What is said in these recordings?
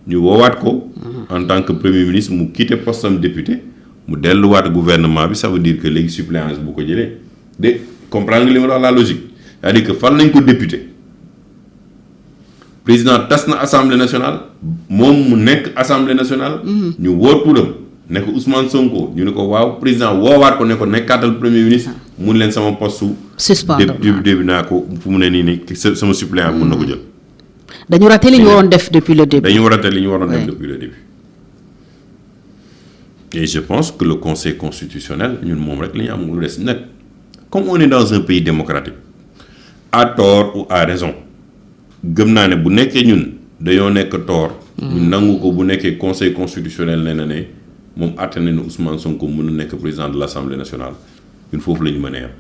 ñu woowaat ko en tant que premier ministre mu quitté poste am député mu delluwaat gouvernement bi ça veut dire que léegi suppléance bu ko jëlee de comprendre nga li ma wax la logique c'est-à-dire que fal nañ ko député président tas na assemblée nationale moom mu nekk assemblée nationale. ñu woo turam ne ko Ousmane Sonko ñu ne ko waaw président woowaat ko ne ko nekkaatal premier ministre mun leen sama poste su. suspendre député bi naa ko fu mu ne nii nii sama suppléant mun na ko jël. dañu raté li ñu waroon def depuis le début. dañu raté li ñu waroon def depuis le début. et je pense que le conseil constitutionnel ñun moom rek la ñu am lu des nag comme on est dans un pays démocratique à tort ou à raison gëm naa ne bu nekkee ñun dañoo nekk tort. ñu nangu ko bu nekkee conseil constitutionnel nee na ne moom àtte na ne Ousmane Sonko mën na nekk président de l'Assemblée nationale ñun foofu la ñu mën a yem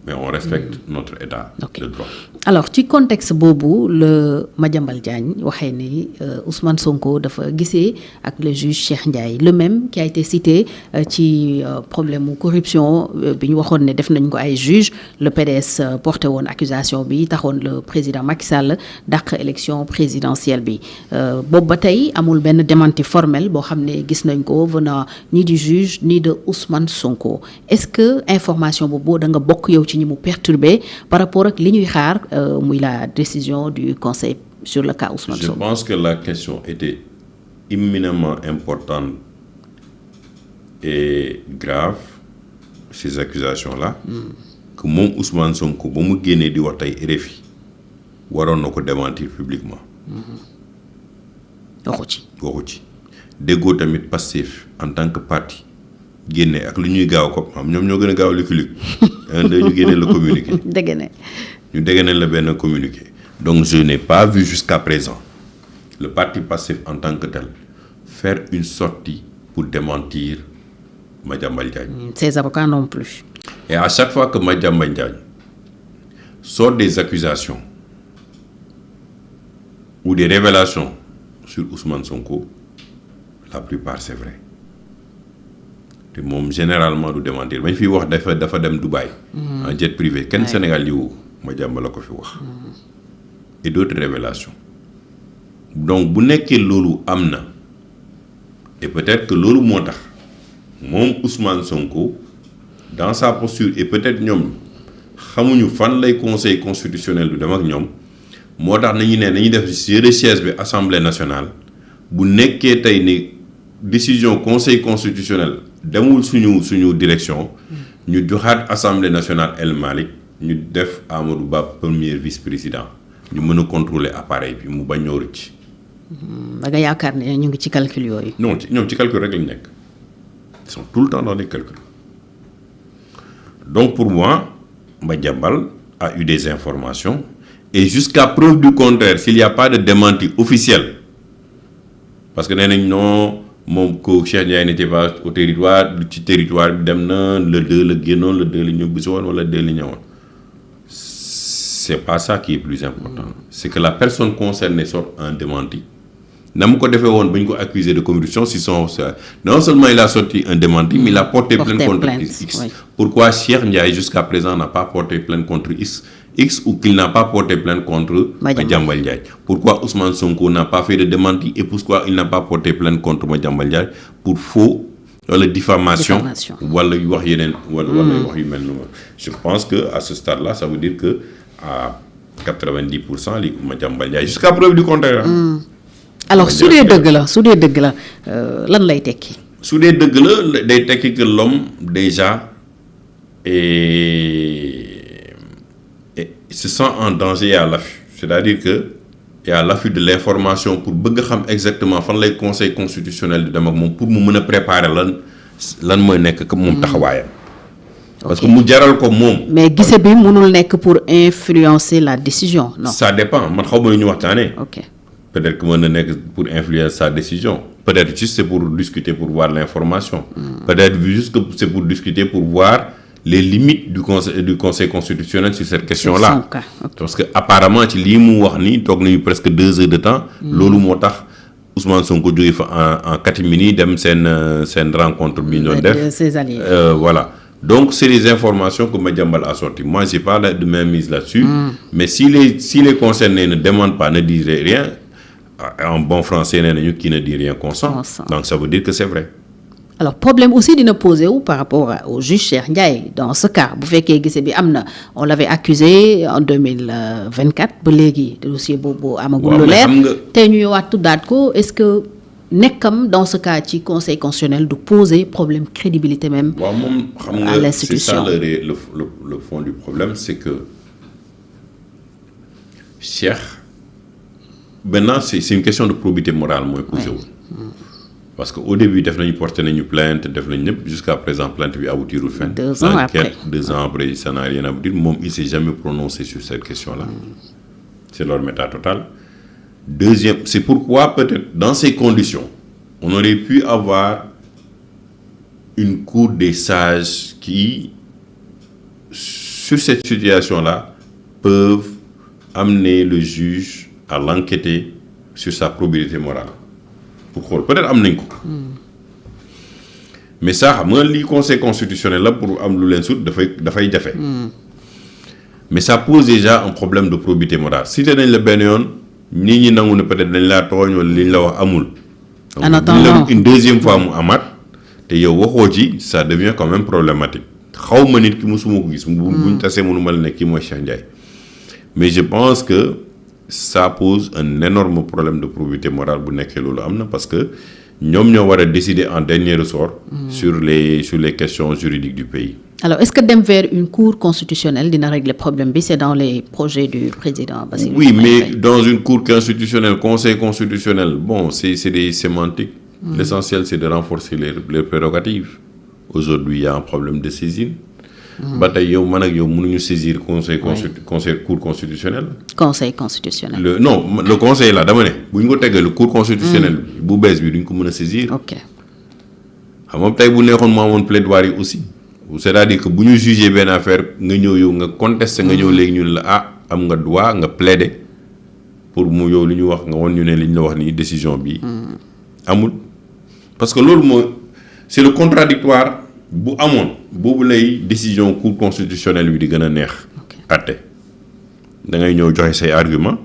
mais on respecte notre état de droit. alors ci contexte boobu le Madiambal Diagne waxee ni Ousmane Sonko dafa gisee ak le juge Cheikh Ndiaye le même qui a été cité ci problème mu corruption bi ñu waxoon ne def nañ ko ay juge le PDS porté woon accusation bi taxoon le président Macky Sall dàq élection présidentielle bi boobu ba tey amul benn démenti formel boo xam ne gis nañ ko venant ni du juge ni de Ousmane Sonko est-ce que information boobu da nga bokk yow ci ñi mu perturbé par rapport ak li ñuy xaar muy la décision du conseil sur le cas Ousmane Sonko. Je pense que la question était éminemment importante et grave ces accusations-là. Que moom Ousmane Sonko ba mu génnee di wax tey RFI waroon na ko démentir publiquement. waxu ci déggoo tamit Pastef en tant que parti génne ak lu ñuy gaaw ko am ñoom ñoo gën a gaaw li ñu génne le communiqué. ñu déggee la benn communiqué. donc je n'ai pas vu jusqu'à présent le parti Pastef en tant que tel faire une sortie pour démentir Madiambal Diagne. Ses avocats non plus. Et à chaque fois que Madiambal Diagne sort des accusations ou des révélations sur Ousmane Sonko la plupart c'est vrai. te moom généralement du démentir bañ fiy wax dafa dem Dubaï. en jet privé kenn Sénégal yi wu Madiambal la ko fi wax. et d'autres révélations donc bu nekkee loolu am na et peut-être que loolu moo tax moom Ousmane Sonko dans sa posture et peut-être ñoom xamuñu fan lay conseil constitutionnel du dem ak ñoom moo tax nañuy def jeu de chaise bi assemblée nationale bu nekkee tey ni décision conseil constitutionnel demul suñu direction ñu joxaat assemblée nationale El Malick ñu def Amadou Ba premier vice-président ñu mën a contrôler appareil bi mu bañ ñoo rëcc. da nga yaakaar ne ñu ngi ci calcul yooyu. non ñoom ci calcul rek lañu nekk ils sont tout le temps dans les calculs donc pour moi Madiambal a eu des informations et jusqu'à preuve du contraire s'il n'y a pas de démenti officiel parce que nee nañ non. moom ko Cheikh Ndiaye n'était pas au territoire ci territoire bi dem na le 2 la génnoon le 2 la ñëw bisi woon wala 2 la ñëwoon c'est pas ça qui est plus important c'est que la personne concernée sorte un démenti na mu ko defee woon ba ñu ko accusé de corruption non seulement il a sorti un démenti mais il a porté plainte contre X. Oui. Pourquoi Cheikh Ndiaye jusqu'à présent n'a pas porté plainte contre X ou qu'il n'a pas porté plainte contre Madiambal Ndiaye. Pourquoi Ousmane Sonko n'a pas fait de démenti et pourquoi il n'a pas porté plainte contre Madiambal Ndiaye pour faux wala diffamation wala wax yeneen wala wax yu mel noonu. Je pense que à ce stade-là ça veut dire que à 90% li Madiambal Ndiaye jusqu'à preuve du contraire. alors su dee dëgg la lan lay tekki. su dee dëgg la day tekki que l'homme déjà se sent en danger et à l'affût c'est-à-dire que et à l'affût de l'information pour bëgg xam exactement fan lay conseil constitutionnel di dem ak moom pour mu mën a préparer lan mooy nekk que moom taxawaayam. parce que mu jaral ko moom. mais gise bi mënul nekk pour influencer la décision non. ça dépend man xaw ma lu ñu waxtaanee. ok peut-être que mën na nekk pour influencer sa décision peut-être juste c'est pour discuter pour voir l'information. Peut-être juste que c'est pour discuter pour voir les limites du conseil constitutionnel sur cette question-là. Okay. Parce que apparemment ci lii mu wax ni toog nañu presque 2 heures de temps. loolu moo tax Ousmane Sonko jógee fa en catimini dem seen rencontre bi ñu doon def. Ses alliés. Voilà. Donc c'est les informations que Madiambal a sorties. Moi j'ai pas de mainmise là-dessus. Mais si les concernés ne demandent pas, ne disent rien, en bon français nee nañu qui ne dit rien consent. Donc ça veut dire que c'est vrai. Alors problème aussi dina poser wu par rapport au juge Cheikh Ndiaye dans ce cas bu fekkee gise bi am na on l'avait accusé en 2024 ba léegi dossier boobu amagul lu leer tey ñu ñëwaat tuddaat ko est-ce que nekkam dans ce cas ci conseil constitutionnel du poser problème crédibilité même à l'institution. C'est ça le fond du problème, c'est que Cheikh maintenant c'est une question de probité morale mooy posé wu. Parce qu'au début def nañu porté nañu plainte def nañu ñëpp jusqu'à présent plainte bi aboutirul fenn. 2 ans après 2 ans après ça n'a rien abouti moom il s'est jamais prononcé sur cette question-là. C'est leur méta totale. Deuxième, c'est pourquoi peut-être dans ces conditions on aurait pu avoir une cour des sages qui sur cette situation-là peuvent amener le juge à l'enquêter sur sa probité morale. Pour xool peut-être am nañ ko. Mais ça xam nga lii conseil constitutionnel la pour am lu leen sut dafay jafe. Mais ça pose déjà un problème de probité morale si te nañ la benn yoon nit ñi nangu ne peut-être dañ laa tooñ wala li ñu la wax amul. En attendant une deuxième fois mu amaat te yow waxoo ci ça devient quand même problématique xaw ma nit ki mosuma ko gis. buñ tasee mënuma la ne kii mooy Cheikh Ndiaye. Mais je pense que ça pose un énorme problème de probité morale bu nekkee loolu am na parce que ñoom ñoo war a décider en dernier ressort sur les questions juridiques du pays. Alors est-ce que dem vers une cour constitutionnelle dina régler problème bi c'est dans les projets du président Bassirou Oui, mais dans une cour constitutionnelle conseil constitutionnel bon c'est des sémantiques. L'essentiel c'est de renforcer les prérogatives. Aujourd'hui il y a un problème de saisine. ba tey yow man ak yow mënuñu saisir conseil cour constitutionnel. Conseil constitutionnel. Le conseil là dama ne bu ñu ko teggee le cour constitutionnel bu bees bi duñ ko mën a saisir. Ok xam nga tey bu neexoon mu amoon plaidoirie aussi c'est-à-dire que bu ñu jugé benn affaire nga ñëw yow nga contester nga ñëw léegi ñu ne la am nga droit nga plaider pour mu yow li ñu wax nga woon ñu ne li ñu la wax nii décision bi amul parce que loolu mooy c'est le contradictoire bu amoon boobu lay décision cour constitutionnelle bi di gën a neex àtte da ngay ñëw joxe say argument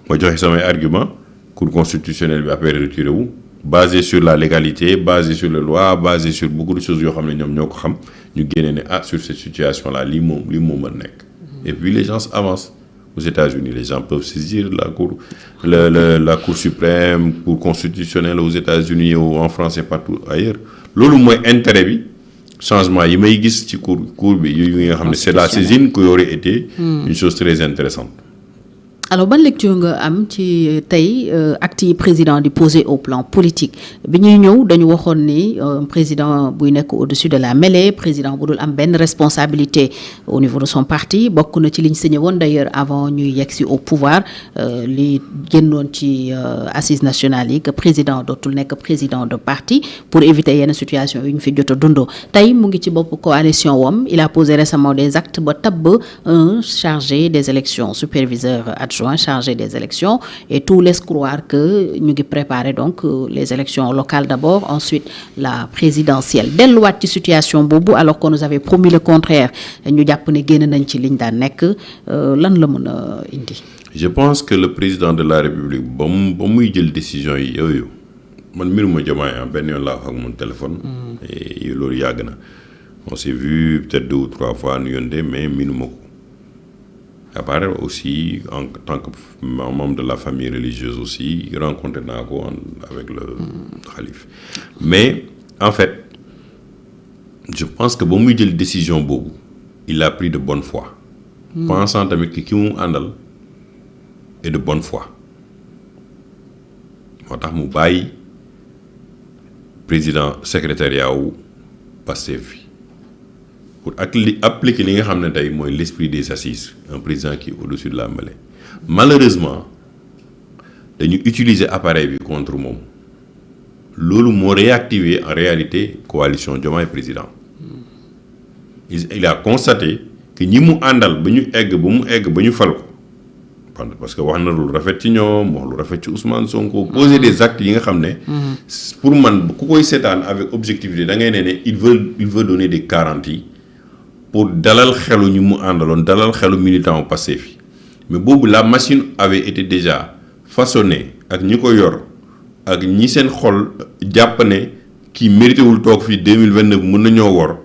ma joxe samay argument cour constitutionnelle bi après retiré wu basé sur la légalité basé sur les lois basé sur beaucoup de choses yoo xam ne ñoom ñoo ko xam ñu génne ne sur cette situation là lii moom mën nekk et puis les gens avancent. Aux États-Unis les gens peuvent saisir la cour suprême cour constitutionnelle aux États-Unis ou en France et partout ailleurs loolu mooy intérêt bi changement yi may gis ci cour bi yu nga xam ne c'est la saisine qui aurait été une chose très intéressante. Alors ban lecture nga am ci tey actes yi président di poser au plan politique bi ñuy ñëw dañu waxoon ni président buy nekk au-dessus de la mêlée président bu dul am benn responsabilité au niveau de son parti bokk na ci liñ signé woon d'ailleurs avant ñuy yegsi au pouvoir li génnoon ci assises nationales yi que président dootul nekk président de parti pour éviter yenn situation yu ñu fi jot a dundoo tey mu ngi ci bopp coalition wam il a posé récemment des actes ba tabb un chargé des élections superviseur adjoint chargé des élections et tout laisse croire que ñu ngi préparer donc les élections locales d'abord ensuite la présidentielle delluwaat ci situation boobu alors qu'on nous avait promis le contraire ñu jàpp ne génn nañ ci liñ daan nekk lan la mën a indi. Je pense que le président de la République ba muy jël décision yi yooyu man mbiruma Diomaye benn yoon laa wax ak mon téléphone. et loolu yàgg na on s'est vu peut-être 2 ou 3 fois nu yónnee mais minuma ko. À part aussi en tant que membre de la famille religieuse aussi rencontré naa ko avec le khalife mais en fait je pense que ba muy jël décision boobu il a pris de bonne foi pensant tamit que ki mu àndal est de bonne foi moo tax mu bàyyi président secrétariat wu Pastef pour appliquer li nga xam ne tey mooy l'esprit des assises un président qui est au-dessus de la mêlée malheureusement dañu utiliser appareil bi contre moom loolu moo réactiver en réalité coalition Diomaye président il a constaté que ñi mu àndal ba ñu egg ba ñu fal ko parce que wax na lu rafet ci ñoom wax lu rafet ci Ousmane Sonko poser des actes yi nga xam ne pour man ku koy seetaan avec objectivité da ngay ne il veut donner des garanties pour dalal xelu ñu mu àndaloon dalal xelu militant au Pastef mais boobu la machine avait été déjà façonnée ak ñi ko yor ak ñi seen xol jàpp ne kii mérité wul toog fii 2029 mën nañoo wor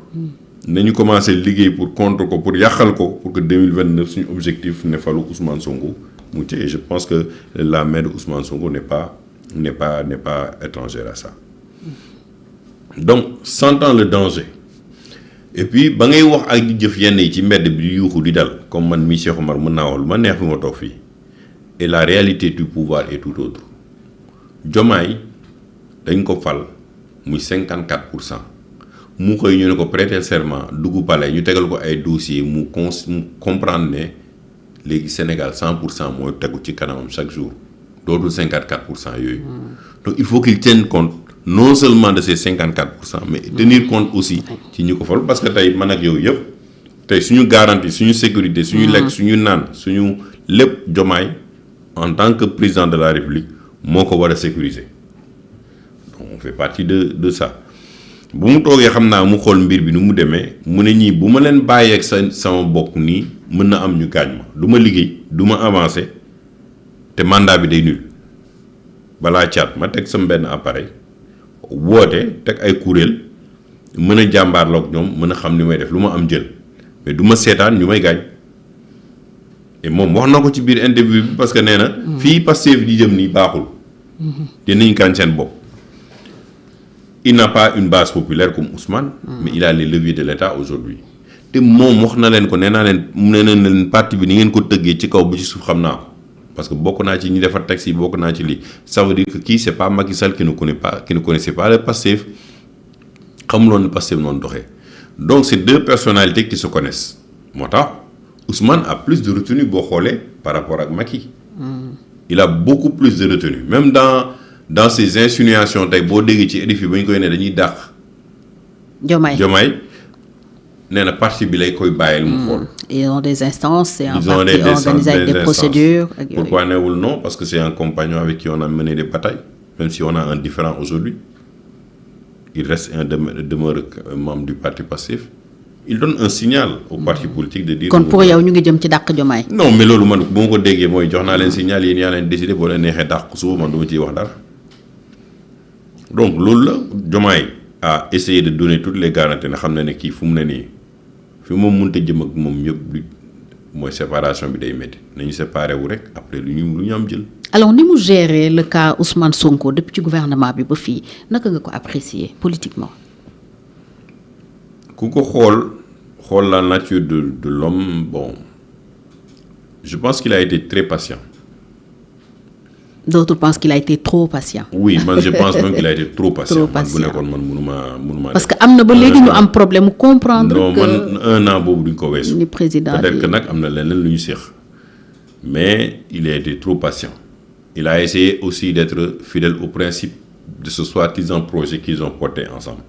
nañu commencé liggéey pour contre ko pour yàqal ko pour que 2029 suñu objectif ne falu Ousmane Sonko mu ci. Et je pense que la main de Ousmane Sonko n'est pas étrangère à ça. Donc sentant le danger et puis ba ngay wax ak di jëf yenn yi ci mbedd bi di yuuxu di dal comme man mi Cheikh Omar mën naa wax lu ma neex fi ma toog fii et la réalité du pouvoir est tout autre. Diomaye dañ ko fal muy 54% mu xëy ñu ne ko prêter serment dugg palais ñu tegal ko ay dossiers mu comprendre ne léegi Sénégal 100% mooy tegu ci kanamam chaque jour dootul 54% yooyu. Donc il faut qu'il tienne compte non seulement de ces 54%, mais tenir compte aussi ci ñu ko fal parce que tey man ak yow yëpp tey suñu garantie suñu sécurité suñu lekk suñu naan suñu lépp Diomaye en tant que président de la République moo ko war a sécuriser. Donc on fait partie de ça. bu mu toogee xam naa mu xool mbir bi nu mu demee mu ne ñii bu ma leen bàyyeeg sama bokk nii mën na am ñu gaañ ma du ma liggéey du ma avancé te mandat bi day nul balaa caat ma teg sama benn appareil woote teg ay kuréel mën a jàmbaarloog ñoom mën a xam ni may def lu ma am jël mais du ma seetaan ñu may gaañ et moom wax na ko ci biir interview bi parce que nee na fii Pastef di jëm nii baaxul dinañ gaañ seen bopp. Il n'a pas une base populaire comme Ousmane, mais il a les leviers de l'État aujourd'hui. te moom wax na leen ko nee naa leen parti bi ni ngeen ko tëggee ci kaw bu ci suuf xam naa ko parce que bokk naa ci ñi defar taxi bokk naa ci lii ça veut dire que kii c'est pas Macky Sall qui ne connaissait pas le Pastef xamuloon ne Pastef noonu doxee donc c'est deux personnalités qui se connaissent moo tax Ousmane a plus de retenue boo xoolee par rapport ak Macky. Il a beaucoup plus de retenue même dans ces insinuations tey boo déggee ci édifice ba ñu koy ne dañuy dàq. Diomaye nee na parti bi lay koy bàyyil mu xool. Ils ont des instances, c'est un parti organisé avec des procédures. Pourquoi newul non? Parce que c'est un compagnon avec qui on a mené des batailles, même si on a un différend aujourd'hui. Il reste demeure membre du parti Pastef. Il donne un signal au parti politique de dire. kon pour yow ñu ngi jëm ci dàq Diomaye. non mais loolu man bu ma ko déggee mooy jox naa leen signal yéen yaa leen décidé boo leen neexee dàq suba man du ma ciy wax dara donc loolu la Diomaye a essayé de donner toutes les garanties na xam ne kii fu mu ne nii fi moom mënut a jëm ak moom yëpp mooy séparation bi day métti nañu séparé wu rek après lu ñu am jël. alors ni mu gérer le cas Ousmane Sonko depuis ci gouvernement bi ba fii naka nga ko apprécier politiquement. ku ko xool la nature de l'homme bon je pense qu'il a été très patient. D'autres pensent qu'il a été trop patient. Oui, man je pense même qu'il a été trop patient. Trop patient. Man bu nekkoon man mënuma parce que am na ba léegi ñu am problème comprendre. Non que man un an boobu duñ ko weesu. ni président peut-être que nag am na leneen lu ñu séq mais il a été trop patient. Il a essayé aussi d'être fidèle aux principes de ce soi-disant projet qu'ils ont porté ensemble.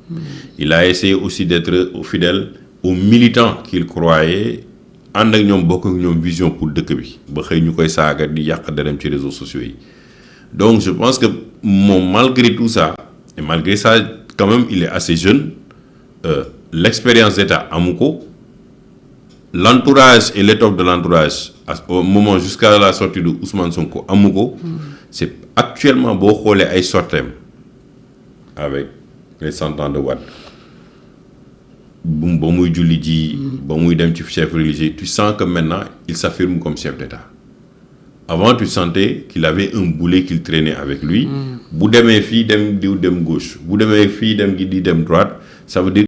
Il a essayé aussi d'être fidèle aux militants qu'il croyait ànd ak ñoom bokk ak ñoom vision pour dëkk bi ba xëy ñu koy saaga di yàq derem ci réseaux sociaux yi. Donc je pense que malgré tout ça et malgré ça quand même il est assez jeune l'expérience d'État amu ko l'entourage et l'étoffe de l'entourage au moment jusqu'à la sortie de Ousmane Sonko amu ko c'est actuellement boo xoolee ay sorteem avec les 100 ans de Wade ba muy julli ji ba muy dem ci chef religieux tu sens que maintenant il s'affirme comme chef d'État. Avant tu sentais qu'il avait un boulet qu'il traînait avec lui bu demee fii dem diw dem gauche bu demee fii dem gi di dem droite ça veut dire